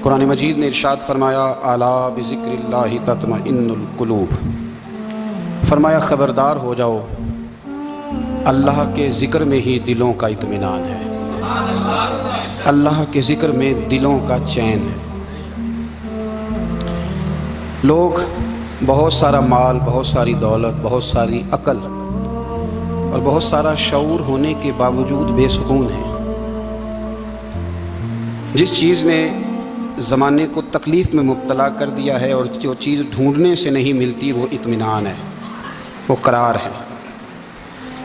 قرآن مجید نے ارشاد فرمایا الا بذکراللہ تطمئن القلوب، فرمایا خبردار ہو جاؤ، اللہ کے ذکر میں ہی دلوں کا اطمینان ہے، اللہ کے ذکر میں دلوں کا چین ہے۔ لوگ بہت سارا مال، بہت ساری دولت، بہت ساری عقل اور بہت سارا شعور ہونے کے باوجود بے سکون ہیں۔ جس چیز نے زمانے کو تکلیف میں مبتلا کر دیا ہے اور جو چیز ڈھونڈنے سے نہیں ملتی وہ اطمینان ہے، وہ قرار ہے۔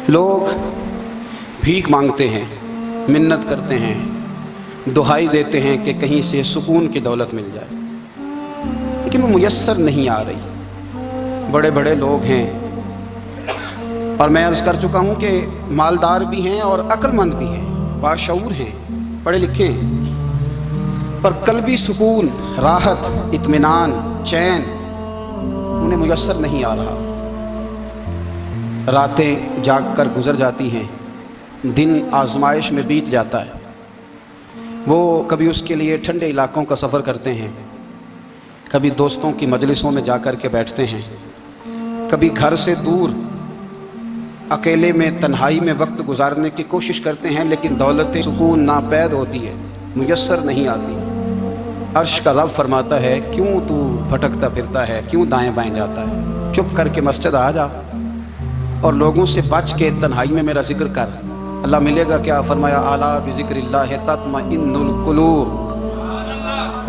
لوگ بھیک مانگتے ہیں، منت کرتے ہیں، دہائی دیتے ہیں کہ کہیں سے سکون کی دولت مل جائے، لیکن وہ میسر نہیں آ رہی۔ بڑے بڑے لوگ ہیں، اور میں عرض کر چکا ہوں کہ مالدار بھی ہیں اور عقل مند بھی ہیں، باشعور ہیں، پڑھے لکھے ہیں، پر قلبی سکون، راحت، اطمینان، چین انہیں میسر نہیں آ رہا۔ راتیں جاگ کر گزر جاتی ہیں، دن آزمائش میں بیت جاتا ہے۔ وہ کبھی اس کے لیے ٹھنڈے علاقوں کا سفر کرتے ہیں، کبھی دوستوں کی مجلسوں میں جا کر کے بیٹھتے ہیں، کبھی گھر سے دور اکیلے میں تنہائی میں وقت گزارنے کی کوشش کرتے ہیں، لیکن دولت سکون ناپید ہوتی ہے، میسر نہیں آتی۔ عرش کا رب فرماتا ہے کیوں تو بھٹکتا پھرتا ہے، کیوں دائیں بائیں جاتا ہے؟ چپ کر کے مسجد آ جا اور لوگوں سے بچ کے تنہائی میں میرا ذکر کر۔ اللہ ملے گا کیا؟ فرمایا الا بذکر اللہ تطمئن القلوب،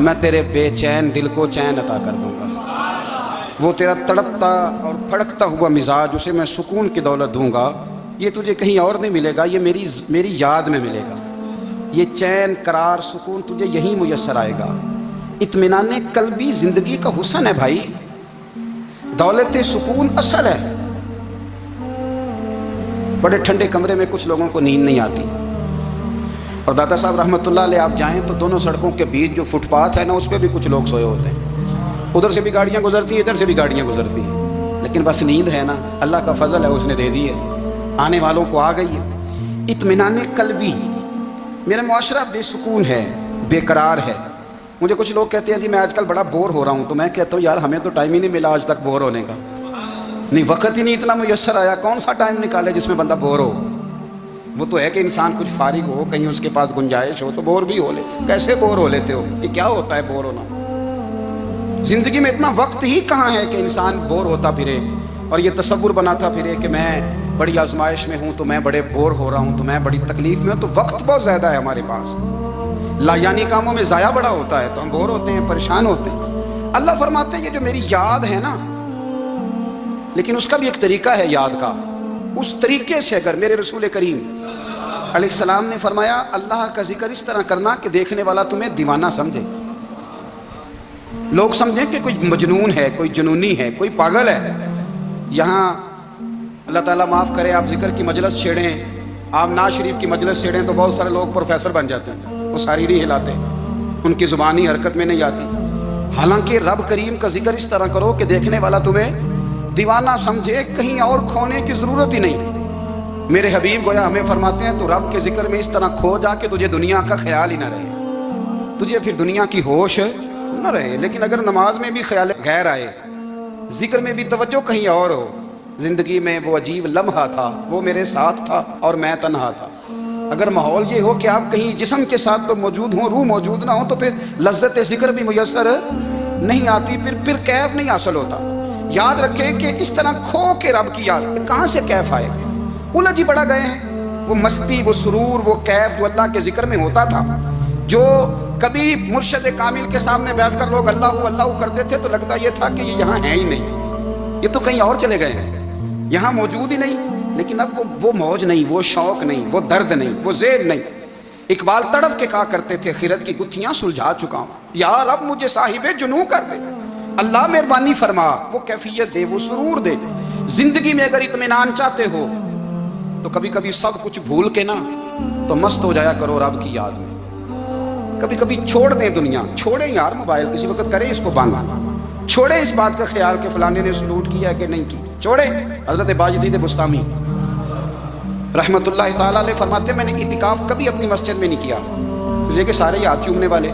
میں تیرے بے چین دل کو چین عطا کر دوں گا۔ وہ تیرا تڑپتا اور پھڑکتا ہوا مزاج، اسے میں سکون کی دولت دوں گا۔ یہ تجھے کہیں اور نہیں ملے گا، یہ میری یاد میں ملے گا۔ یہ چین، قرار، سکون تجھے یہیں میسر آئے گا۔ اطمینان قلبی زندگی کا حسن ہے بھائی، دولت سکون اصل ہے۔ بڑے ٹھنڈے کمرے میں کچھ لوگوں کو نیند نہیں آتی، اور داتا صاحب رحمۃ اللہ علیہ آپ جائیں تو دونوں سڑکوں کے بیچ جو فٹ پاتھ ہے نا، اس پہ بھی کچھ لوگ سوئے ہوتے ہیں۔ ادھر سے بھی گاڑیاں گزرتی ہیں، ادھر سے بھی گاڑیاں گزرتی ہیں، لیکن بس نیند ہے نا، اللہ کا فضل ہے، اس نے دے دی ہے، آنے والوں کو آ گئی ہے۔ اطمینان قلبی، میرا معاشرہ بے سکون ہے، بے قرار ہے۔ مجھے کچھ لوگ کہتے ہیں جی میں آج کل بڑا بور ہو رہا ہوں، تو میں کہتا ہوں یار ہمیں تو ٹائم ہی نہیں ملا آج تک بور ہونے کا، نہیں وقت ہی نہیں اتنا میسر آیا، کون سا ٹائم نکالے جس میں بندہ بور ہو؟ وہ تو ہے کہ انسان کچھ فارغ ہو، کہیں اس کے پاس گنجائش ہو تو بور بھی ہو لے۔ کیسے بور ہو لیتے ہو؟ یہ کیا ہوتا ہے بور ہونا؟ زندگی میں اتنا وقت ہی کہاں ہے کہ انسان بور ہوتا پھرے اور یہ تصور بناتا پھرے کہ میں بڑی آزمائش میں ہوں تو میں بڑے بور ہو رہا ہوں، تو میں بڑی تکلیف میں ہوں۔ تو وقت بہت زیادہ ہے ہمارے پاس، لا یعنی کاموں میں ضائع بڑا ہوتا ہے، تو ہم بور ہوتے ہیں، پریشان ہوتے ہیں۔ اللہ فرماتے ہیں یہ جو میری یاد ہے نا، لیکن اس کا بھی ایک طریقہ ہے یاد کا، اس طریقے سے اگر میرے رسول کریم علیہ السلام نے فرمایا اللہ کا ذکر اس طرح کرنا کہ دیکھنے والا تمہیں دیوانہ سمجھے، لوگ سمجھیں کہ کوئی مجنون ہے، کوئی جنونی ہے، کوئی پاگل ہے۔ یہاں اللہ تعالیٰ معاف کرے، آپ ذکر کی مجلس چھیڑیں، آپ ناز شریف کی مجلس چھیڑیں تو بہت سارے لوگ پروفیسر بن جاتے ہیں، وہ ساری نہیں ہلاتے، ان کی زبانی حرکت میں نہیں آتی۔ حالانکہ رب کریم کا ذکر اس طرح کرو کہ دیکھنے والا تمہیں دیوانہ سمجھے، کہیں اور کھونے کی ضرورت ہی نہیں۔ میرے حبیب گویا ہمیں فرماتے ہیں تو رب کے ذکر میں اس طرح کھو جا کہ تجھے دنیا کا خیال ہی نہ رہے، تجھے پھر دنیا کی ہوش نہ رہے۔ لیکن اگر نماز میں بھی خیال غیر آئے، ذکر میں بھی توجہ کہیں اور ہو، زندگی میں وہ عجیب لمحہ تھا، وہ میرے ساتھ تھا اور میں تنہا تھا، اگر ماحول یہ ہو کہ آپ کہیں جسم کے ساتھ تو موجود ہوں، روح موجود نہ ہو، تو پھر لذت ذکر بھی میسر نہیں آتی، پھر کیف نہیں حاصل ہوتا۔ یاد رکھیں کہ اس طرح کھو کے رب کی یاد کہاں سے کیف آئے گا؟ الجھ ہی پڑا گئے ہیں۔ وہ مستی، وہ سرور، وہ کیف جو اللہ کے ذکر میں ہوتا تھا، جو کبھی مرشد کامل کے سامنے بیٹھ کر لوگ اللہ اللہ کرتے تھے تو لگتا یہ تھا کہ یہ یہاں ہے ہی نہیں، یہ تو کہیں اور چلے گئے ہیں، یہاں موجود ہی نہیں۔ لیکن اب وہ موج نہیں، وہ شوق نہیں، وہ درد نہیں، وہ زید نہیں۔ اقبال تڑپ کے کہا کرتے تھے خیرت کی گتھیاں سلجھا چکا ہوں، یار اب مجھے صاحب جنوں کر دے، اللہ مہربانی فرما، وہ کیفیت دے، وہ سرور دے۔ زندگی میں اگر اطمینان چاہتے ہو تو کبھی کبھی سب کچھ بھول کے نا تو مست ہو جایا کرو رب کی یاد میں۔ کبھی کبھی چھوڑ دیں دنیا، چھوڑیں یار موبائل، کسی وقت کریں اس کو بند، چھوڑیں اس بات کا خیال کہ فلانے نے سلوٹ کیا ہے کہ نہیں کی، چھوڑیں۔ حضرت باجزید بستامی رحمت اللہ تعالیٰ علیہ فرماتے ہیں میں نے اعتکاف کبھی اپنی مسجد میں نہیں کیا، یہ کہ سارے ہی ہاتھ چومنے والے،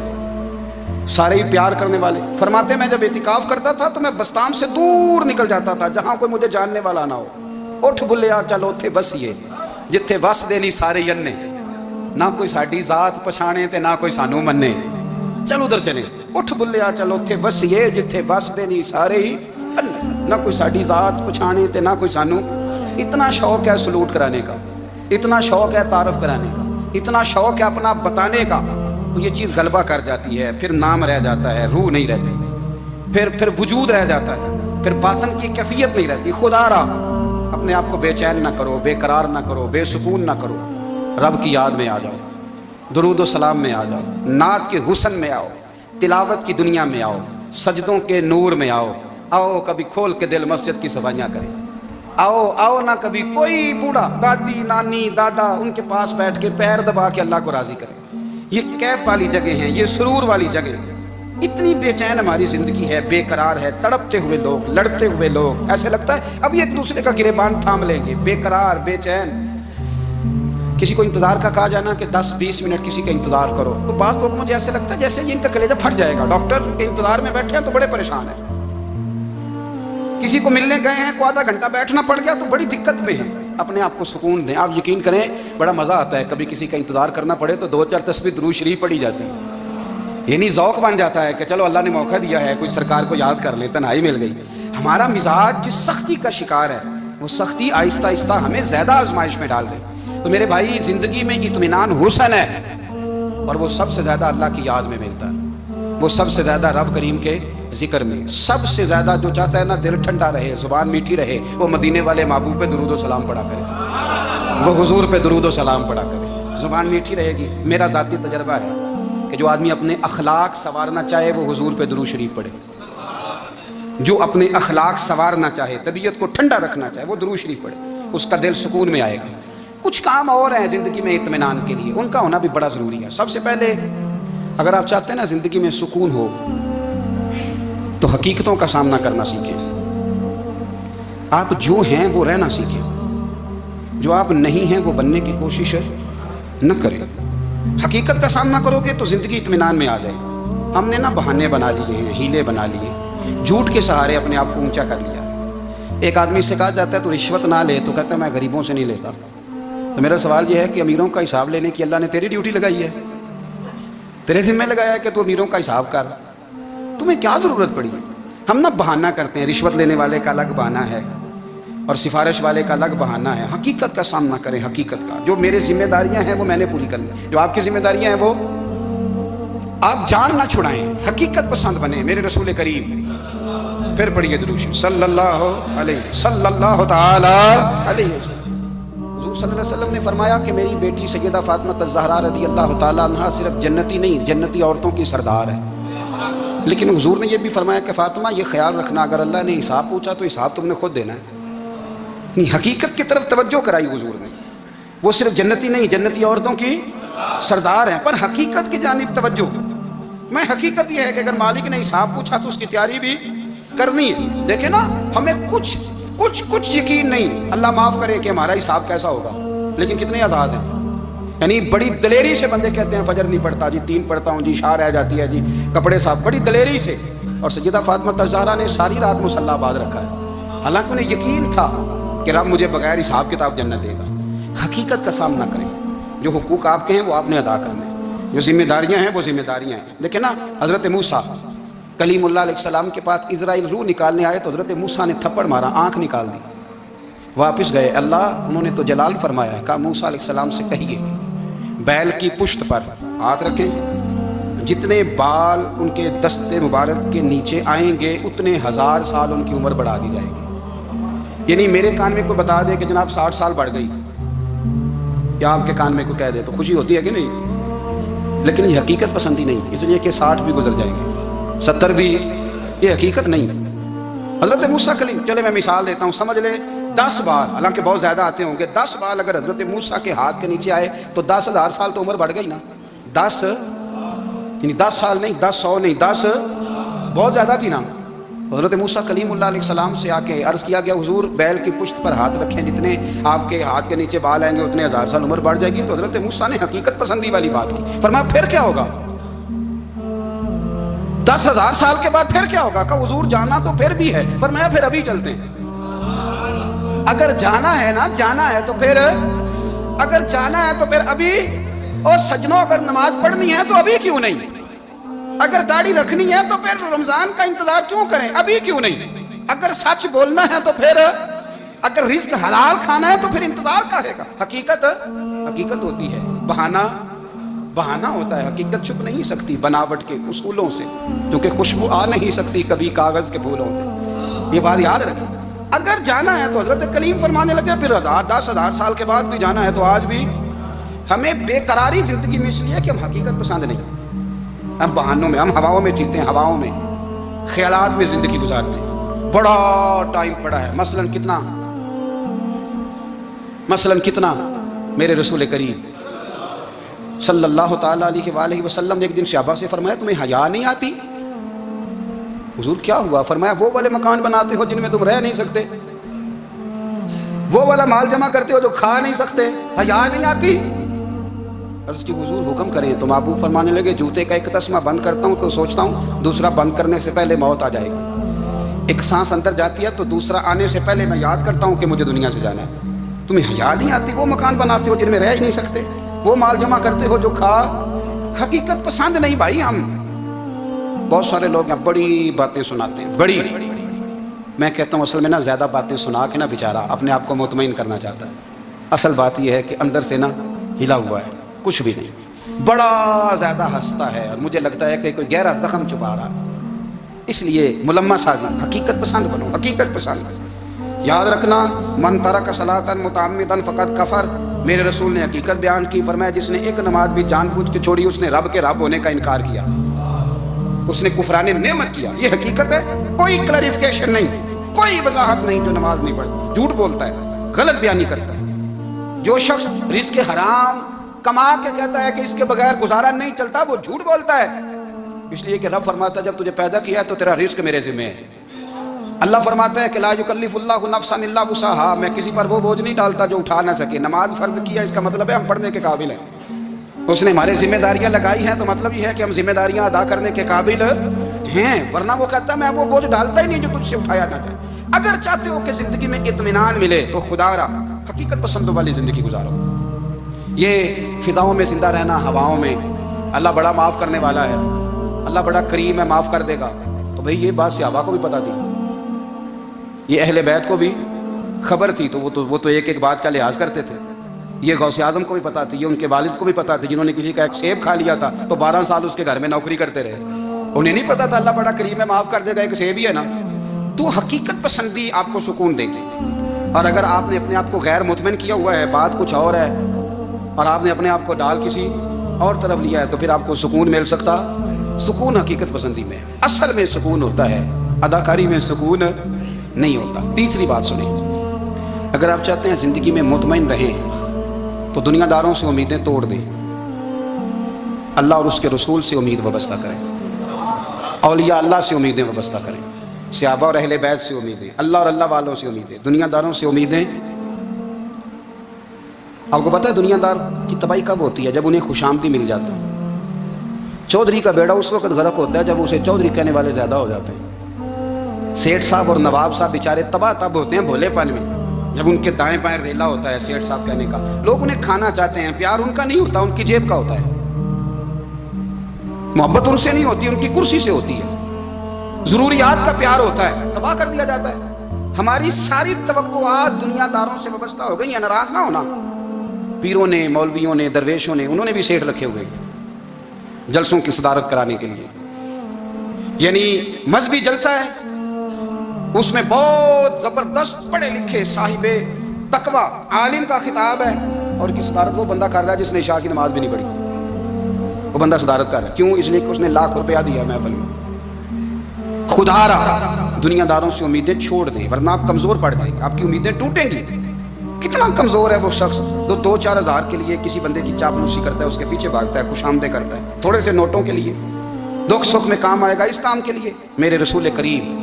سارے ہی پیار کرنے والے. فرماتے میں جب اعتکاف کرتا تھا تو میں بستان سے دور نکل جاتا تھا جہاں کوئی مجھے جاننے والا نہ ہو. اٹھ بلیا چلو اتھے وسیے جتھے وس دے نہیں سارے یننے, نہ کوئی ساڈی ذات پچھانے تے نہ کوئی سانو مننے, چلو ادھر چلے. اٹھ بلیا چلو اتھے وسیے جتھے وس دے نہیں سارے ہی نہ کوئی ساڈی ذات پچھانے تے نہ کوئی سانو. اتنا شوق ہے سلوٹ کرانے کا, اتنا شوق ہے تعارف کرانے کا, اتنا شوق ہے اپنا بتانے کا. تو یہ چیز غلبہ کر جاتی ہے, پھر نام رہ جاتا ہے, روح نہیں رہتی, پھر وجود رہ جاتا ہے, پھر باطن کی کیفیت نہیں رہتی. خدا را اپنے آپ کو بے چین نہ کرو, بے قرار نہ کرو, بے سکون نہ کرو. رب کی یاد میں آ جاؤ, درود و سلام میں آ جاؤ, نعت کے حسن میں آؤ, تلاوت کی دنیا میں آؤ, سجدوں کے نور میں آؤ. آؤ کبھی کھول کے دل مسجد کی صفائیاں کریں. آؤ آؤ نہ کبھی کوئی بوڑھا دادی نانی دادا ان کے پاس بیٹھ کے پیر دبا کے اللہ کو راضی کریں. یہ کیف والی جگہ ہیں, یہ سرور والی جگہ. اتنی بے چین ہماری زندگی ہے, بے قرار ہے, تڑپتے ہوئے لوگ, لڑتے ہوئے لوگ. ایسے لگتا ہے اب ایک دوسرے کا گریبان تھام لیں گے. بے قرار, بے چین. کسی کو انتظار کا کہا جانا کہ 10-20 منٹ کسی کا انتظار کرو, تو بعض لوگ مجھے ایسے لگتا ہے جیسے یہ ان کا کلیجہ پھٹ جائے گا. ڈاکٹر کے انتظار میں بیٹھے ہیں تو بڑے پریشان ہیں. کسی کو ملنے گئے ہیں کو آدھا گھنٹہ بیٹھنا پڑ گیا تو بڑی دقت میں ہے. اپنے آپ کو سکون دیں. آپ یقین کریں بڑا مزہ آتا ہے کبھی کسی کا انتظار کرنا پڑے تو 2-4 تسبیح درود شریف پڑھی جاتی ہے. یعنی ذوق بن جاتا ہے کہ چلو اللہ نے موقع دیا ہے, کوئی سرکار کو یاد کر لیں, تنہائی مل گئی. ہمارا مزاج جس سختی کا شکار ہے وہ سختی آہستہ آہستہ ہمیں زیادہ آزمائش میں ڈال گئی. تو میرے بھائی زندگی میں اطمینان حسن ہے, اور وہ سب سے زیادہ اللہ کی یاد میں ملتا ہے. وہ سب سے زیادہ رب کریم کے ذکر میں. سب سے زیادہ جو چاہتا ہے نا دل ٹھنڈا رہے, زبان میٹھی رہے, وہ مدینے والے محبوب پہ درود و سلام پڑھا کرے, وہ حضور پہ درود و سلام پڑھا کرے. زبان میٹھی رہے گی. میرا ذاتی تجربہ ہے کہ جو آدمی اپنے اخلاق سنوارنا چاہے وہ حضور پہ درود شریف پڑھے. جو اپنے اخلاق سنوارنا چاہے, طبیعت کو ٹھنڈا رکھنا چاہے, وہ درود شریف پڑھے. اس کا دل سکون میں آئے گا. کچھ کام اور ہیں زندگی میں اطمینان کے لیے, ان کا ہونا بھی بڑا ضروری ہے. سب سے پہلے اگر آپ چاہتے ہیں نا زندگی میں سکون ہو تو حقیقتوں کا سامنا کرنا سیکھیں. آپ جو ہیں وہ رہنا سیکھیں, جو آپ نہیں ہیں وہ بننے کی کوشش نہ کریں. حقیقت کا سامنا کرو گے تو زندگی اطمینان میں آ جائے. ہم نے نا بہانے بنا لیے ہیں, ہیلے بنا لیے, جھوٹ کے سہارے اپنے آپ کو اونچا کر لیا. ایک آدمی سے کہا جاتا ہے تو رشوت نہ لے, تو کہتا ہے میں غریبوں سے نہیں لیتا. تو میرا سوال یہ ہے کہ امیروں کا حساب لینے کی اللہ نے تیری ڈیوٹی لگائی ہے, تیرے ذمہ لگایا ہے کہ تو امیروں کا حساب کر. تمہیں کیا ضرورت پڑی؟ ہم نا بہانہ کرتے ہیں. رشوت لینے والے کا الگ بہانہ ہے اور سفارش والے کا الگ بہانہ ہے. حقیقت کا سامنا کریں. حقیقت کا جو میرے ذمہ داریاں ہیں وہ میں نے پوری کرنی, جو آپ کی ذمہ داریاں ہیں وہ آپ جان نہ چھڑائیں, حقیقت پسند بنیں. میرے رسول کریم پھر پڑھیے درود شریف صلی اللہ تعالی علیہ وسلم. حضور صلی اللہ علیہ وسلم نے فرمایا کہ میری بیٹی سیدہ فاطمہ الزہرا رضی اللہ تعالی عنہا صرف جنتی نہیں, جنتی عورتوں کی سردار ہے. لیکن حضور نے یہ بھی فرمایا کہ فاطمہ یہ خیال رکھنا اگر اللہ نے حساب پوچھا تو حساب تم نے خود دینا ہے. حقیقت کی طرف توجہ کرائی حضور نے. وہ صرف جنتی نہیں, جنتی عورتوں کی سردار ہیں, پر حقیقت کی جانب توجہ. میں حقیقت یہ ہے کہ اگر مالک نے حساب پوچھا تو اس کی تیاری بھی کرنی ہے. دیکھیں نا ہمیں کچھ یقین نہیں, اللہ معاف کرے کہ ہمارا حساب کیسا ہوگا, لیکن کتنے آزاد ہیں. یعنی بڑی دلیری سے بندے کہتے ہیں فجر نہیں پڑھتا جی, 3 پڑھتا ہوں جی, شاہ رہ جاتی ہے جی, کپڑے صاحب, بڑی دلیری سے. اور سیدہ فاطمہ الزہرا نے ساری رات مصلی آباد رکھا ہے, حالانکہ انہیں یقین تھا کہ رب مجھے بغیر حساب کتاب جنت دے گا. حقیقت کا سامنا کریں. جو حقوق آپ کے ہیں وہ آپ نے ادا کرنے, جو ذمہ داریاں ہیں وہ ذمہ داریاں ہیں. دیکھیں نا حضرت موسیٰ کلیم اللہ علیہ السلام کے پاس اسرائیل روح نکالنے آئے تو حضرت موسیٰ نے تھپڑ مارا, آنکھ نکال دی. واپس گئے, اللہ انہوں نے تو جلال فرمایا ہے. کہا موسیٰ علیہ السلام سے کہیے بیل کی پشت پر ہاتھ رکھیں, جتنے بال ان کے دست مبارک کے نیچے آئیں گے اتنے 1000 سال ان کی عمر بڑھا دی جائے گی. یعنی میرے کان میں کوئی بتا دے کہ جناب 60 سال بڑھ گئی, یا آپ کے کان میں کوئی کہہ دے تو خوشی ہوتی ہے کہ نہیں؟ لیکن یہ حقیقت پسندی نہیں, اس لیے کہ 60 بھی گزر جائیں گے, 70 بھی, یہ حقیقت نہیں. حضرت موسیٰ کلیم, چلے میں مثال دیتا ہوں, سمجھ لے 10 بال, حالانکہ بہت زیادہ آتے ہوں گے, 10 بال اگر حضرت موسیٰ کے ہاتھ کے نیچے آئے تو 10,000 سال تو عمر بڑھ گئی نا. 10 یعنی 10 سال نہیں, 10 100 نہیں, 10 بہت زیادہ تھی نا. حضرت موسیٰ کلیم اللہ علیہ السلام سے آ کے عرض کیا گیا حضور بیل کی پشت پر ہاتھ رکھیں, جتنے آپ کے ہاتھ کے نیچے بال آئیں گے اتنے 1000 سال عمر بڑھ جائے گی. تو حضرت موسیٰ نے حقیقت پسندی والی بات کی, فرمایا پھر کیا ہوگا؟ 10,000 سال کے بعد پھر کیا ہوگا؟ کہ حضور جانا تو پھر بھی ہے، فرمایا پھر ابھی چلتے ہیں۔ اگر جانا ہے نا، جانا ہے تو پھر، اگر جانا ہے تو پھر ابھی۔ اور سجنوں اگر نماز پڑھنی ہے تو ابھی کیوں نہیں؟ اگر داڑھی رکھنی ہے تو پھر رمضان کا انتظار کیوں کریں؟ ابھی کیوں نہیں؟ اگر سچ بولنا ہے تو پھر، اگر رزق حلال کھانا ہے تو پھر انتظار کا ہے گا۔ حقیقت ہوتی ہے، بہانہ ہوتا ہے، حقیقت چھپ نہیں سکتی بناوٹ کے اصولوں سے، کیونکہ خوشبو آ نہیں سکتی کبھی کاغذ کے پھولوں سے۔ یہ بات یاد رکھیں۔ اگر جانا ہے تو حضرت کلیم فرمانے لگے پھر 10,000 سال کے بعد بھی جانا ہے تو آج بھی ہمیں بے قراری زندگی میں اس لیے کہ ہم حقیقت پسند نہیں، ہم بہانوں میں، ہم ہواؤں میں جیتے ہیں، ہواؤں میں، خیالات میں زندگی گزارتے ہیں۔ بڑا ٹائم پڑا ہے، مثلاً کتنا میرے رسول کریم صلی اللہ تعالیٰ علیہ وآلہ وسلم نے ایک دن صحابہ سے فرمایا تمہیں حیا نہیں آتی؟ حضور کیا ہوا؟ فرمایا وہ والے مکان بناتے ہو جن میں تم رہ نہیں سکتے، وہ والا مال جمع کرتے ہو جو کھا نہیں سکتے، حیا نہیں آتی؟ عرض کی حضور حکم کریں تو محبوب فرمانے لگے جوتے کا ایک تسمہ بند کرتا ہوں تو سوچتا ہوں دوسرا بند کرنے سے پہلے موت آ جائے گی، ایک سانس اندر جاتی ہے تو دوسرا آنے سے پہلے میں یاد کرتا ہوں کہ مجھے دنیا سے جانا ہے۔ تمہیں حیا نہیں آتی؟ وہ مکان بناتے ہو جن میں رہ ہی نہیں سکتے، وہ مال جمع کرتے ہو جو کھا، حقیقت پسند نہیں بھائی ہم۔ بہت سارے لوگ ہیں بڑی باتیں سناتے ہیں، بڑی، میں کہتا ہوں اصل میں نا زیادہ باتیں سنا کے نا بیچارہ اپنے آپ کو مطمئن کرنا چاہتا ہے، اصل بات یہ ہے کہ اندر سے نا ہلا ہوا ہے، کچھ بھی نہیں، بڑا زیادہ ہنستا ہے اور مجھے لگتا ہے کہ کوئی گہرا زخم چھپا رہا ہے۔ اس لیے ملمہ سازی، حقیقت پسند بنو، حقیقت پسند۔ یاد رکھنا من ترک صلاۃ متعمدا فقد کفر، میرے رسول نے حقیقت بیان کی، فرمایا جس نے ایک نماز بھی جان بوجھ کے چھوڑی اس نے رب کے رب ہونے کا انکار کیا، اس نے کفران نعمت کیا۔ یہ حقیقت ہے، کوئی کلیریفیکیشن نہیں، کوئی وضاحت نہیں۔ جو نماز نہیں پڑھتا جھوٹ بولتا ہے، غلط بیانی کرتا ہے۔ جو شخص رزق حرام کما کے کہتا ہے کہ اس کے بغیر گزارا نہیں چلتا، وہ جھوٹ بولتا ہے، اس لیے کہ رب فرماتا ہے جب تجھے پیدا کیا ہے تو تیرا رزق میرے ذمہ ہے۔ اللہ فرماتا ہے کہ لا یکلف اللہ نفسا الا وسعها، میں کسی پر وہ بوجھ نہیں ڈالتا جو اٹھا نہ سکے۔ نماز فرض کیا اس کا مطلب ہے ہم پڑھنے کے قابل ہیں، اس نے ہمارے ذمہ داریاں لگائی ہیں تو مطلب یہ ہے کہ ہم ذمہ داریاں ادا کرنے کے قابل ہیں، ورنہ وہ کہتا ہے میں وہ بوجھ ڈالتا ہی نہیں جو تجھ سے اٹھایا نہ جائے۔ اگر چاہتے ہو کہ زندگی میں اطمینان ملے تو خدا را حقیقت پسندوں والی زندگی گزارو۔ یہ فضاؤں میں زندہ رہنا، ہواؤں میں، اللہ بڑا معاف کرنے والا ہے، اللہ بڑا کریم ہے، معاف کر دے گا، تو بھئی یہ بات صحابہ کو بھی پتا تھی، یہ اہل بیت کو بھی خبر تھی، تو وہ تو ایک ایک بات کا لحاظ کرتے تھے۔ یہ غوث اعظم کو بھی پتا تھی، یہ ان کے والد کو بھی پتا تھی، جنہوں نے کسی کا ایک سیب کھا لیا تھا تو 12 سال اس کے گھر میں نوکری کرتے رہے، انہیں نہیں پتا تھا اللہ بڑا کریم ہے، معاف کر دے گا، ایک سیب ہی ہے نا۔ تو حقیقت پسندی آپ کو سکون دے گی، اور اگر آپ نے اپنے آپ کو غیر مطمئن کیا ہوا ہے، بات کچھ اور ہے، اور آپ نے اپنے آپ کو ڈال کسی اور طرف لیا ہے، تو پھر آپ کو سکون مل سکتا؟ سکون حقیقت پسندی میں، اصل میں سکون ہوتا ہے، اداکاری میں سکون نہیں ہوتا۔ تیسری بات سنیں، اگر آپ چاہتے ہیں زندگی میں مطمئن رہیں تو دنیا داروں سے امیدیں توڑ دیں، اللہ اور اس کے رسول سے امید وابستہ کریں، اولیاء اللہ سے امیدیں وابستہ کریں، صحابہ اور اہل بیت سے امیدیں، اللہ اور اللہ والوں سے امیدیں، دنیا داروں سے امیدیں۔ آپ کو پتہ ہے دنیا دار کی تباہی کب ہوتی ہے؟ جب انہیں خوش آمدی مل جاتا ہے۔ چودھری کا بیڑا اس وقت غرق ہوتا ہے جب اسے چودھری کہنے والے زیادہ ہو جاتے ہیں۔ سیٹھ صاحب اور نواب صاحب بیچارے تباہ تب ہوتے ہیں بھولے پن میں، جب ان کے دائیں بائیں ریلا ہوتا ہے سیٹھ صاحب کہنے کا، لوگ انہیں کھانا چاہتے ہیں، پیار ان کا نہیں ہوتا، ان کی جیب کا ہوتا ہے، محبت ان سے نہیں ہوتی، ان کی کرسی سے ہوتی ہے، ضروریات کا پیار ہوتا ہے، تباہ کر دیا جاتا ہے۔ ہماری ساری توقعات دنیا داروں سے وابستہ ہو گئی ہیں، ناراض نہ ہونا۔ پیروں نے، مولویوں نے، درویشوں نے، انہوں نے بھی سیٹھ رکھے ہوئے ہیں جلسوں کی صدارت کرانے کے لیے، یعنی مذہبی جلسہ ہے، اس میں بہت زبردست پڑھے لکھے صاحب تقوی عالم کا خطاب ہے، اور کی صدارت وہ بندہ کر رہا ہے جس نے عشاء کی نماز بھی نہیں پڑھی، وہ بندہ صدارت کر رہا ہے۔ کیوں؟ اس لیے کہ اس نے لاکھ روپیہ دیا محفل میں۔ خدا را دنیا داروں سے امیدیں چھوڑ دیں، ورنہ آپ کمزور پڑ جائیں گے، آپ کی امیدیں ٹوٹیں گی۔ کتنا کمزور ہے وہ شخص جو 2-4 ہزار کے لیے کسی بندے کی چاپلوسی کرتا ہے، اس کے پیچھے بھاگتا ہے، خوش آمدیں کرتا ہے، تھوڑے سے نوٹوں کے لیے، دکھ سکھ میں کام آئے گا اس کام کے لیے۔ میرے رسول کریم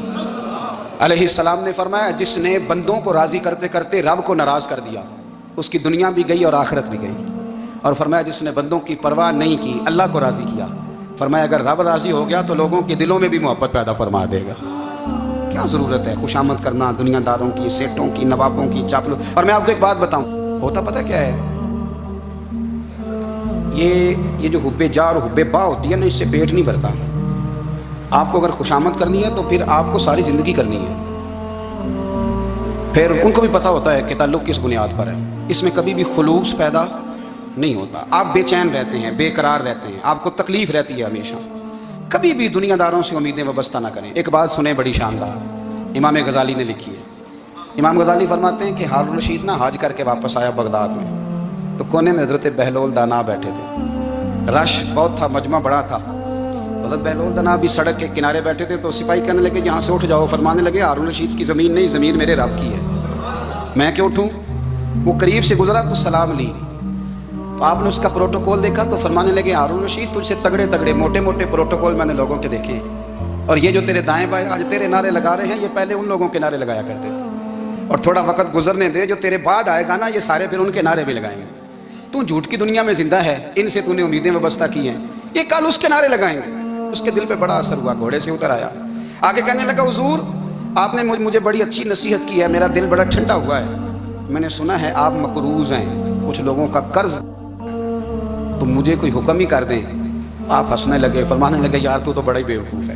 علیہ السلام نے فرمایا جس نے بندوں کو راضی کرتے کرتے رب کو ناراض کر دیا، اس کی دنیا بھی گئی اور آخرت بھی گئی، اور فرمایا جس نے بندوں کی پرواہ نہیں کی، اللہ کو راضی کیا، فرمایا اگر رب راضی ہو گیا تو لوگوں کے دلوں میں بھی محبت پیدا فرما دے گا. کیا ضرورت ہے خوشامد کرنا دنیا داروں کی، سیٹوں کی، نوابوں کی، چاپلو. اور میں آپ کو ایک بات بتاؤں، ہوتا پتہ کیا ہے، یہ جو حب جا اور حب با ہوتی ہے نا، اس سے پیٹ نہیں بھرتا. آپ کو اگر خوشامد کرنی ہے تو پھر آپ کو ساری زندگی کرنی ہے. پھر ان کو بھی پتہ ہوتا ہے کہ تعلق کس بنیاد پر ہے. اس میں کبھی بھی خلوص پیدا نہیں ہوتا. آپ بے چین رہتے ہیں، بے قرار رہتے ہیں، آپ کو تکلیف رہتی ہے ہمیشہ. کبھی بھی دنیا داروں سے امیدیں وابستہ نہ کریں. ایک بات سنیں بڑی شاندار، امام غزالی نے لکھی ہے. امام غزالی فرماتے ہیں کہ ہارون الرشید نا حج کر کے واپس آیا بغداد میں، تو کونے میں حضرت بہلول دانا بیٹھے تھے. رش بہت تھا، مجمع بڑا تھا. حضرت بہلول دانا بھی سڑک کے کنارے بیٹھے تھے. تو سپاہی کہنے لگے یہاں سے اٹھ جاؤ. فرمانے لگے ہارون الرشید کی زمین نہیں، زمین میرے رب کی ہے، میں کیوں اٹھوں. وہ قریب سے گزرا تو سلام لی. تو آپ نے اس کا پروٹوکول دیکھا تو فرمانے لگے ہارون الرشید تجھ سے تگڑے تگڑے موٹے موٹے پروٹوکول میں نے لوگوں کے دیکھے، اور یہ جو تیرے دائیں بائیں آج تیرے نعرے لگا رہے ہیں یہ پہلے ان لوگوں کے نعرے لگایا کرتے تھے. اور تھوڑا وقت گزرنے دے، جو تیرے بعد آئے گا نا یہ سارے پھر ان کے نعرے بھی لگائیں گے. تو جھوٹ کی دنیا میں زندہ ہے، ان سے تو نے امیدیں وابستہ کی ہیں، یہ کل اس کے نعرے لگائیں گے. اس کے دل پہ بڑا اثر ہوا، گھوڑے سے اتر آیا. آگے کہنے لگا حضور آپ نے مجھے بڑی اچھی نصیحت کی ہے، میرا دل بڑا ٹھنڈا ہوا ہے. میں نے سنا ہے آپ مقروض ہیں، کچھ لوگوں کا قرض، تو مجھے کوئی حکم ہی کر دیں. آپ ہنسنے لگے. فرمانے لگے یار تو بڑا ہی بیوقوف ہے،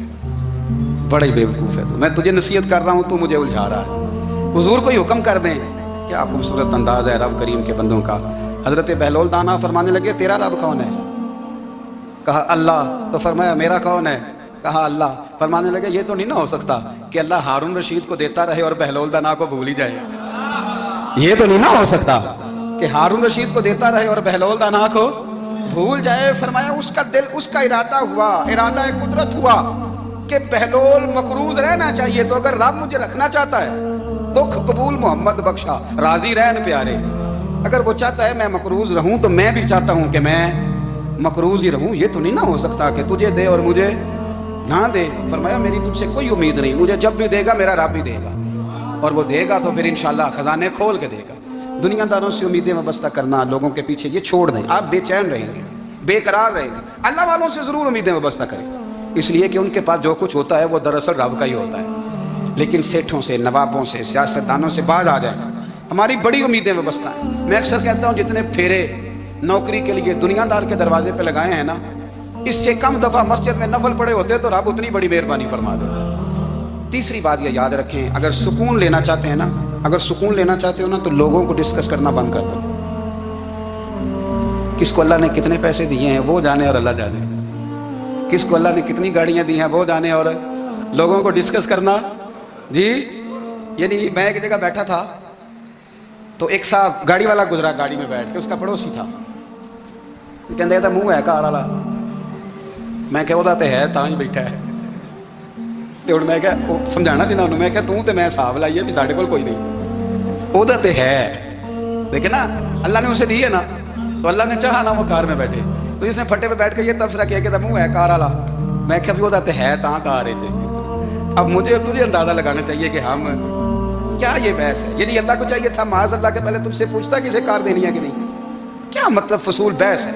بڑا ہی بیوقوف ہے. تو میں تجھے نصیحت کر رہا ہوں، تو مجھے الجھا رہا ہے. حضور کوئی حکم کر دیں. کیا خوبصورت انداز ہے رب کریم کے بندوں کا. حضرت بہلول دانا فرمانے لگے تیرا رب کون ہے؟ کہا اللہ. تو فرمایا میرا کون ہے؟ کہا اللہ. فرمانے لگے یہ تو نہیں نہ ہو سکتا کہ اللہ ہارون رشید کو دیتا رہے اور بہلول دانا کو بھول ہی جائے. یہ تو نہیں نہ ہو سکتا کہ ہارون رشید کو دیتا رہے اور بہلول دانا کو بھول جائے. فرمایا اس کا دل، اس کا ارادہ ہوا، ارادہ قدرت ہوا کہ بہلول مقروض رہنا چاہیے. تو اگر رب مجھے رکھنا چاہتا ہے، دکھ قبول محمد بخشا راضی رہن پیارے، اگر وہ چاہتا ہے میں مقروض رہوں تو میں بھی چاہتا ہوں کہ میں مقروض ہی رہوں. یہ تو نہیں نہ ہو سکتا کہ تجھے دے اور مجھے نہ دے. فرمایا میری تجھ سے کوئی امید نہیں، مجھے جب بھی دے گا میرا رب بھی دے گا، اور وہ دے گا تو پھر انشاءاللہ خزانے کھول کے دے گا. دنیا داروں سے امیدیں وابستہ کرنا، لوگوں کے پیچھے، یہ چھوڑ دیں. آپ بے چین رہیں گے، بے قرار رہیں گے. اللہ والوں سے ضرور امیدیں وابستہ کریں، اس لیے کہ ان کے پاس جو کچھ ہوتا ہے وہ دراصل رب کا ہی ہوتا ہے. لیکن سیٹھوں سے، نوابوں سے، سیاستدانوں سے باز آ جائیں. ہماری بڑی امیدیں وابستہ ہیں. میں اکثر کہتا ہوں جتنے پھیرے نوکری کے لیے دنیا دار کے دروازے پہ لگائے ہیں نا، اس سے کم دفعہ مسجد میں نفل پڑے ہوتے تو رب اتنی بڑی مہربانی فرما دیتا. تیسری بات یہ یاد رکھیں، اگر سکون لینا چاہتے ہیں نا، اگر سکون لینا چاہتے ہو نا تو لوگوں کو ڈسکس کرنا بند کر دو. کس کو اللہ نے کتنے پیسے دیے ہیں وہ جانے اور اللہ جانے، کس کو اللہ نے کتنی گاڑیاں دی ہیں وہ جانے، اور لوگوں کو ڈسکس کرنا. جی یعنی میں ایک جگہ بیٹھا تھا تو ایک صاحب گاڑی والا گزرا، گاڑی میں بیٹھ کے اس کا پڑوسی تھا. کہنے تھا منہ ہے کار والا. میں کہ وہ ہے تاں ہی بیٹھا ہے. تو میں کہ سمجھانا تھی نا انہوں، میں کہ توں تے میں حساب لائیے بھی ساڈے کول کوئی نہیں، وہ تے ہے. دیکھیں نا اللہ نے اسے دی ہے نا، تو اللہ نے چاہا نا وہ کار میں بیٹھے. تو اس نے پھٹے پہ بیٹھ کے یہ تبصرہ کیا کہ منہ ہے کار والا. میں کہ وہ ہے تاں کار ہے. اب مجھے تجھے اندازہ لگانا چاہیے کہ ہم کیا یہ بحث ہے. یعنی اللہ کو چاہیے تھا معاذ اللہ کے پہلے تم سے پوچھتا کہ اسے کار دینی ہے کہ نہیں. کیا مطلب فضول بحث ہے.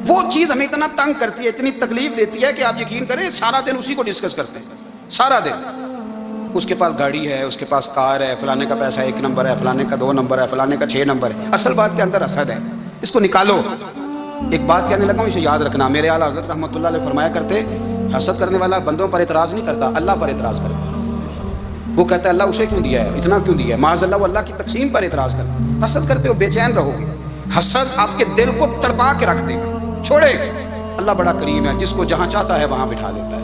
وہ چیز ہمیں اتنا تنگ کرتی ہے، اتنی تکلیف دیتی ہے کہ آپ یقین کریں سارا دن اسی کو ڈسکس کرتے ہیں. سارا دن اس کے پاس گاڑی ہے، اس کے پاس کار ہے، فلانے کا پیسہ 1 نمبر ہے، فلانے کا 2 نمبر ہے، فلانے کا 6 نمبر ہے. اصل بات کے اندر حسد ہے، اس کو نکالو. ایک بات کہنے لگا ہوں، اسے یاد رکھنا. میرے اعلیٰ حضرت رحمۃ اللہ علیہ فرمایا کرتے حسد کرنے والا بندوں پر اعتراض نہیں کرتا، اللہ پر اعتراض کرتا. وہ کہتا ہے اللہ اسے کیوں دیا ہے، اتنا کیوں دیا ہے، معاذ اللہ وہ اللہ کی تقسیم پر اعتراض کرتا ہے. حسد کرتے ہو بے چین رہو گے. حسد آپ کے دل کو تڑپا کے رکھ دے گا. چھوڑے، اللہ بڑا کریم ہے، جس کو جہاں چاہتا ہے وہاں بٹھا دیتا ہے.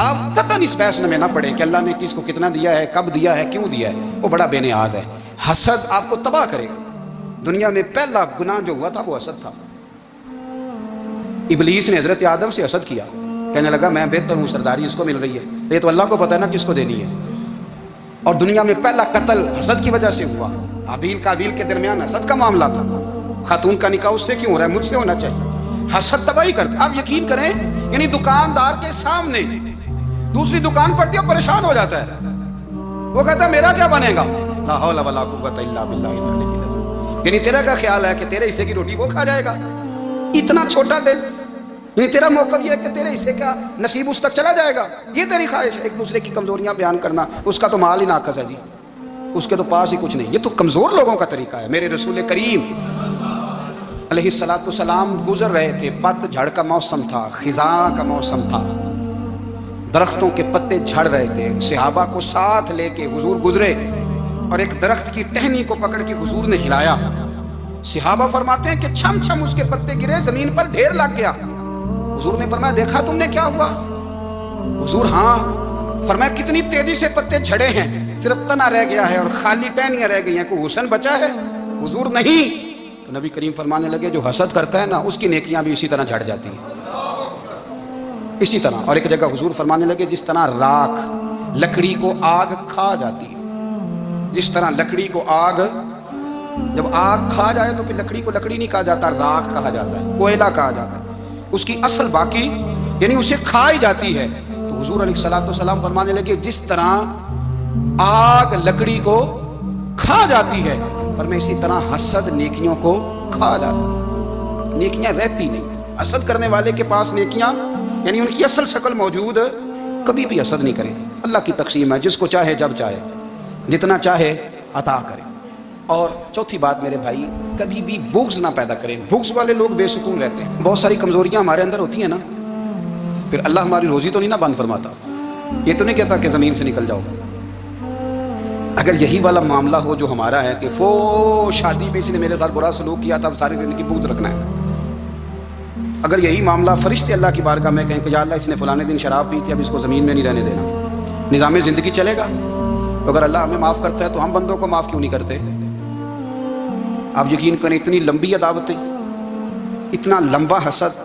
آپ قطعاً اس فیصلے میں نہ پڑیں کہ اللہ نے کس کو کتنا دیا ہے، کب دیا ہے، کیوں دیا ہے. وہ بڑا بے نیاز ہے. حسد آپ کو تباہ کرے گا. دنیا میں پہلا گناہ جو ہوا تھا وہ حسد تھا. ابلیس نے حضرت آدم سے حسد کیا، کہنے لگا میں بہتر ہوں، سرداری اس کو مل رہی ہے، یہ تو اللہ کو پتہ ہے نا کس کو دینی ہے. اور دنیا میں پہلا قتل حسد کی وجہ سے ہوا. حابیل قابیل کے درمیان حسد کا معاملہ تھا. خاتون کا نکاح اس سے کیوں ہو رہا ہے، مجھ سے ہونا چاہیے. حسد تباہی کرتا. آپ یقین کریں، یعنی دکاندار کے سامنے دوسری دکان پڑتی ہے پریشان ہو جاتا ہے. وہ کہتا ہے میرا کیا بنے گا، لا حول ولا قوت الا باللہ. یعنی تیرا کا خیال ہے کہ تیرے حصے کی روٹی وہ کھا جائے گا. اتنا چھوٹا دل. نہیں تیرا موقف یہ ہے کہ تیرے حصے کا نصیب اس تک چلا جائے گا، یہ تیری خواہش ہے۔ ایک دوسرے کی کمزوریاں بیان کرنا، اس کا تو مال ہی ناقص ہے جی، اس کے تو پاس ہی کچھ نہیں، یہ تو کمزور لوگوں کا طریقہ ہے۔ میرے رسول کریم علیہ السلام گزر رہے تھے، پت جھڑ کا موسم تھا، خزاں کا موسم تھا، درختوں کے پتے جھڑ رہے تھے، صحابہ کو ساتھ لے کے حضور گزرے اور ایک درخت کی ٹہنی کو پکڑ کے حضور نے ہلایا۔ صحابہ فرماتے ہیں کہ چھم چھم اس کے پتے گرے، زمین پر ڈھیر لگ گیا۔ حضور نے فرمایا دیکھا تم نے کیا ہوا؟ حضور ہاں۔ فرمایا کتنی تیزی سے پتے جھڑے ہیں، صرف تنا رہ گیا ہے اور خالی ٹہنیاں رہ گئی ہیں، کوئی حسن بچا ہے؟ حضور نہیں۔ تو نبی کریم فرمانے لگے جو حسد کرتا ہے نا اس کی نیکیاں بھی اسی طرح جھڑ جاتی ہیں، اسی طرح۔ اور ایک جگہ حضور فرمانے لگے جس طرح راکھ لکڑی کو آگ کھا جاتی ہے، جس طرح لکڑی کو آگ، جب آگ کھا جائے تو پھر لکڑی کو لکڑی نہیں کہا جاتا، راکھ کہا جاتا ہے، کوئلہ کہا جاتا ہے، اس کی اصل باقی یعنی اسے کھائی جاتی ہے۔ تو حضور علیہ السلام فرمانے لگے جس طرح آگ لکڑی کو کھا جاتی ہے، پر میں اسی طرح حسد نیکیوں کو کھا جاتا، نیکیاں رہتی نہیں۔ حسد کرنے والے کے پاس نیکیاں یعنی ان کی اصل شکل موجود، کبھی بھی حسد نہیں کرے۔ اللہ کی تقسیم ہے، جس کو چاہے جب چاہے جتنا چاہے عطا کرے۔ اور چوتھی بات میرے بھائی، کبھی بھی بغض نہ پیدا کریں۔ بغض والے لوگ بے سکون رہتے ہیں۔ بہت ساری کمزوریاں ہمارے اندر ہوتی ہیں نا، پھر اللہ ہماری روزی تو نہیں نہ بند فرماتا، یہ تو نہیں کہتا کہ زمین سے نکل جاؤ۔ اگر یہی والا معاملہ ہو جو ہمارا ہے کہ شادی میں اس نے میرے ساتھ برا سلوک کیا تھا، اب ساری زندگی بغض رکھنا ہے، اگر یہی معاملہ فرشتے اللہ کی بارگاہ میں کہیں کہ یا اللہ اس نے فلانے دن شراب پی تھی، اب اس کو زمین میں نہیں رہنے دینا، نظام زندگی چلے گا؟ تو اگر اللہ ہمیں معاف کرتا ہے تو ہم بندوں کو معاف کیوں نہیں کرتے؟ آپ یقین کریں اتنی لمبی عداوتیں، اتنا لمبا حسد،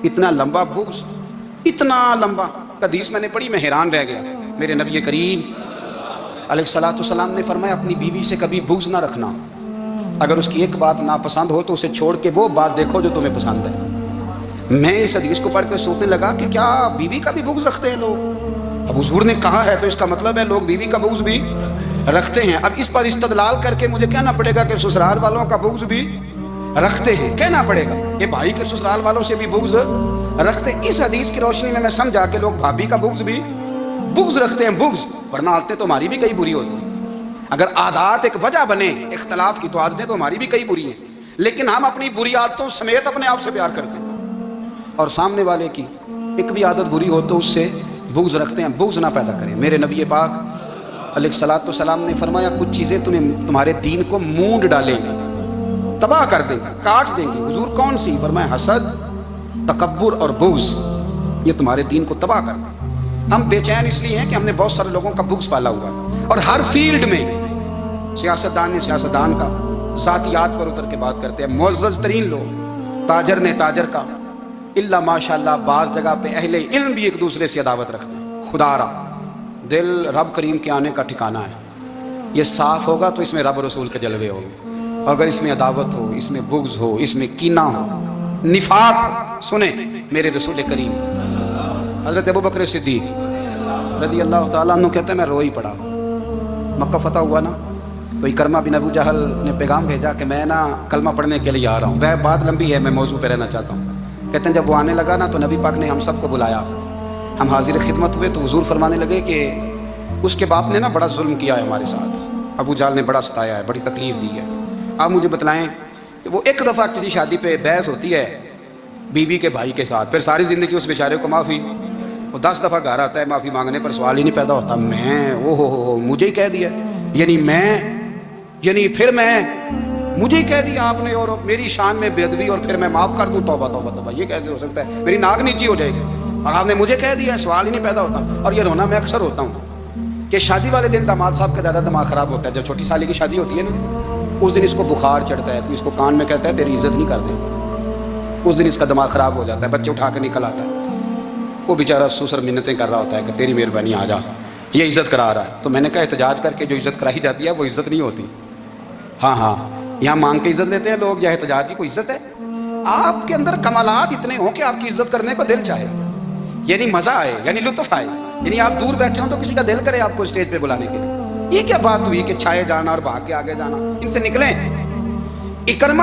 اتنا لمبا بغض، اتنا لمبا حدیث میں نے پڑھی، میں حیران رہ گیا۔ میرے نبی کریم علیہ السلام نے فرمایا اپنی بیوی سے کبھی بغض نہ رکھنا، اگر اس کی ایک بات ناپسند ہو تو اسے چھوڑ کے وہ بات دیکھو جو تمہیں پسند ہے۔ میں اس حدیث کو پڑھ کے سوچنے لگا کہ کیا بیوی کا بھی بغض رکھتے ہیں لوگ؟ اب حضور نے کہا ہے تو اس کا مطلب ہے لوگ بیوی کا بغض بھی رکھتے ہیں۔ اب اس پر استدلال کر کے مجھے کہنا پڑے گا کہ سسرال والوں کا بغض بھی رکھتے ہیں، کہنا پڑے گا کہ بھائی کے سسرال والوں سے بھی بغض رکھتے ہیں۔ اس حدیث کی روشنی میں سمجھا کہ لوگ بھابھی کا بغض بھی رکھتے ہیں، بغض، ورنہ عادتیں تو ہماری بھی کئی بری ہوتی ہیں۔ اگر عادات ایک وجہ بنے اختلاف کی تو عادتیں تو ہماری بھی کئی بری ہیں، لیکن ہم اپنی بری عادتوں سمیت اپنے آپ سے پیار کرتے ہیں، اور سامنے والے کی ایک بھی عادت بری ہو تو اس سے بغض رکھتے ہیں۔ بغض نہ پیدا کریں۔ میرے نبی پاک علیہ السلام نے فرمایا کچھ چیزیں تمہارے دین کو مونڈ ڈالیں گے، تباہ کر دیں گے، کاٹ دیں گے۔ حضور کون سی؟ فرمایا حسد، تکبر اور بغض، یہ تمہارے دین کو تباہ کر دیں۔ ہم بے چین اس لیے ہیں کہ ہم نے بہت سارے لوگوں کا بغض پالا ہوا ہے، اور ہر فیلڈ میں سیاستدان کا ذاتیات پر اتر کے بات کرتے ہیں، معزز ترین لوگ، تاجر نے تاجر کا، الا ماشاءاللہ بعض جگہ پہ اہل علم بھی ایک دوسرے سے عداوت رکھتے ہیں۔ خدا را دل رب کریم کے آنے کا ٹھکانہ ہے، یہ صاف ہوگا تو اس میں رب رسول کے جلوے ہوں گے، اگر اس میں عداوت ہو، اس میں بغض ہو، اس میں کینہ ہو، نفاق۔ سنیں میرے رسول کریم حضرت ابوبکر صدیق رضی اللہ تعالیٰ عنہ کہتے ہیں میں رو ہی پڑا۔ مکہ فتح ہوا نا تو اکرمہ بن ابو جہل نے پیغام بھیجا کہ میں نا کلمہ پڑھنے کے لیے آ رہا ہوں۔ وہ بات لمبی ہے، میں موضوع پہ رہنا چاہتا ہوں۔ کہتے ہیں جب وہ آنے لگا نا تو نبی پاک نے ہم سب کو بلایا، ہم حاضر خدمت ہوئے تو حضور فرمانے لگے کہ اس کے باپ نے نا بڑا ظلم کیا ہے ہمارے ساتھ، ابو جہل نے بڑا ستایا ہے، بڑی تکلیف دی ہے۔ آپ مجھے بتلائیں کہ وہ ایک دفعہ کسی شادی پہ بحث ہوتی ہے بیوی کے بھائی کے ساتھ، پھر ساری زندگی اس بیچارے کو معافی، وہ 10 دفعہ گھر آتا ہے معافی مانگنے پر سوال ہی نہیں پیدا ہوتا، میں مجھے ہی کہہ دیا، پھر مجھے ہی کہہ دیا آپ نے اور میری شان میں بے ادبی، اور پھر میں معاف کر دوں؟ توبہ توبہ توبہ، یہ کیسے ہو سکتا ہے؟ میری ناک نیچی ہو جائے گی، اور آپ نے مجھے کہہ دیا، سوال ہی نہیں پیدا ہوتا۔ اور یہ رونا میں اکثر ہوتا ہوں کہ شادی والے دن داماد صاحب کا زیادہ دماغ خراب ہوتا ہے۔ جب چھوٹی سالی کی شادی ہوتی ہے نا، اس دن اس کو بخار چڑھتا ہے، اس کو کان میں کہتا ہے تیری عزت نہیں کرتے، اس دن اس کا دماغ خراب ہو جاتا ہے، بچے اٹھا کے نکل آتا ہے، وہ بیچارہ سسر منتیں کر رہا ہوتا ہے کہ تیری مہربانی آ جا، یہ عزت کرا رہا ہے۔ تو میں نے کہا احتجاج کر کے جو عزت کرائی جاتی ہے وہ عزت نہیں ہوتی۔ ہاں یہاں مانگ کے عزت لیتے ہیں لوگ، یا احتجاج کی کوئی عزت ہے؟ آپ کے اندر کمالات اتنے ہوں کہ آپ کی عزت کرنے کو دل چاہے، یعنی مزہ آئے، یعنی لطف آئے، یعنی آپ دور بیٹھے ہوں تو کسی کا دل کرے آپ کو اسٹیج پہ بلانے کے لیے۔ یہ کیا بات ہوئی کہ چھائے جانا اور بھاگ کے آگے جانا؟ ان سے نکلیں۔ اکرمہ